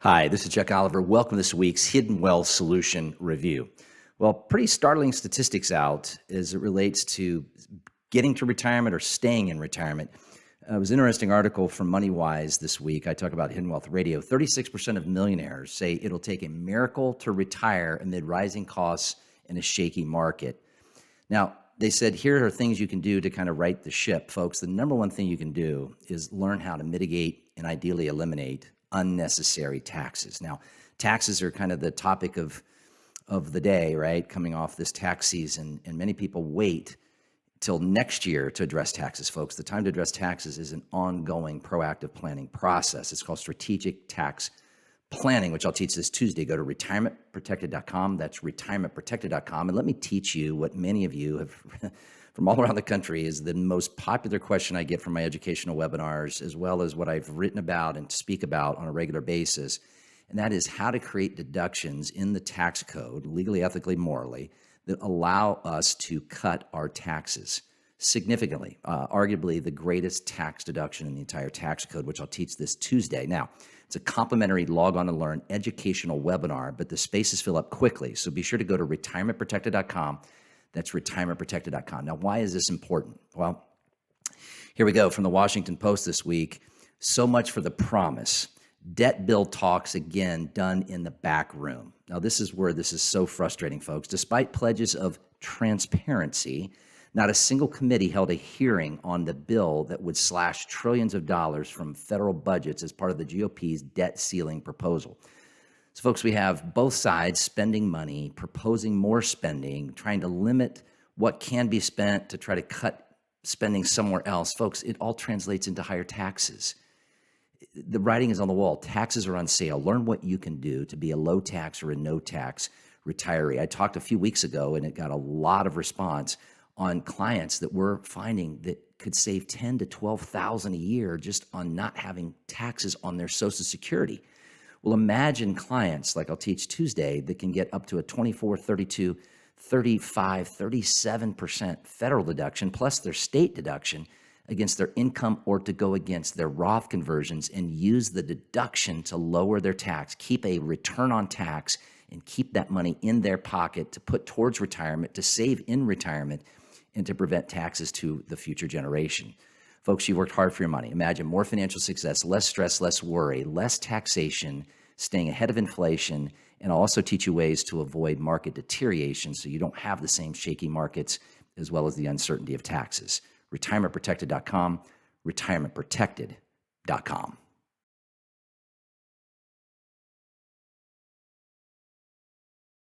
Hi, this is Chuck Oliver. Welcome to this week's Hidden Wealth Solution Review. Well, pretty startling statistics out as it relates to getting to retirement or staying in retirement. It was an interesting article from MoneyWise this week. I talk about Hidden Wealth Radio. 36% of millionaires say it'll take a miracle to retire amid rising costs in a shaky market. Now, they said here are things you can do to kind of right the ship, folks. The number one thing you can do is learn how to mitigate and ideally eliminate unnecessary taxes. Now, taxes are kind of the topic of the day, right? Coming off this tax season, and many people wait till next year to address taxes, folks. The time to address taxes is an ongoing proactive planning process. It's called strategic tax planning, which I'll teach this Tuesday. Go to retirementprotected.com. That's retirementprotected.com. And let me teach you what many of you have from all around the country is the most popular question I get from my educational webinars, as well as what I've written about and speak about on a regular basis. And that is how to create deductions in the tax code, legally, ethically, morally, that allow us to cut our taxes significantly, arguably the greatest tax deduction in the entire tax code, which I'll teach this Tuesday. Now, it's a complimentary log on and learn educational webinar, but the spaces fill up quickly. So be sure to go to retirementprotected.com. That's retirementprotected.com. Now, why is this important? Well, here we go from the Washington Post this week. So much for the promise. Debt bill talks again done in the back room. Now, this is where this is so frustrating, folks. Despite pledges of transparency, not a single committee held a hearing on the bill that would slash trillions of dollars from federal budgets as part of the GOP's debt ceiling proposal. So, folks, we have both sides spending money, proposing more spending, trying to limit what can be spent to try to cut spending somewhere else. Folks, it all translates into higher taxes. The writing is on the wall. Taxes are on sale. Learn what you can do to be a low tax or a no tax retiree. I talked a few weeks ago, and it got a lot of response on clients that we're finding that could save $10,000 to $12,000 a year just on not having taxes on their Social Security. Well, imagine clients like I'll teach Tuesday that can get up to a 24, 32, 35, 37% federal deduction plus their state deduction against their income or to go against their Roth conversions and use the deduction to lower their tax, keep a return on tax, and keep that money in their pocket to put towards retirement, to save in retirement, and to prevent taxes to the future generation. Folks, you worked hard for your money. Imagine more financial success, less stress, less worry, less taxation, staying ahead of inflation, and I'll also teach you ways to avoid market deterioration so you don't have the same shaky markets as well as the uncertainty of taxes. retirementprotected.com, retirementprotected.com.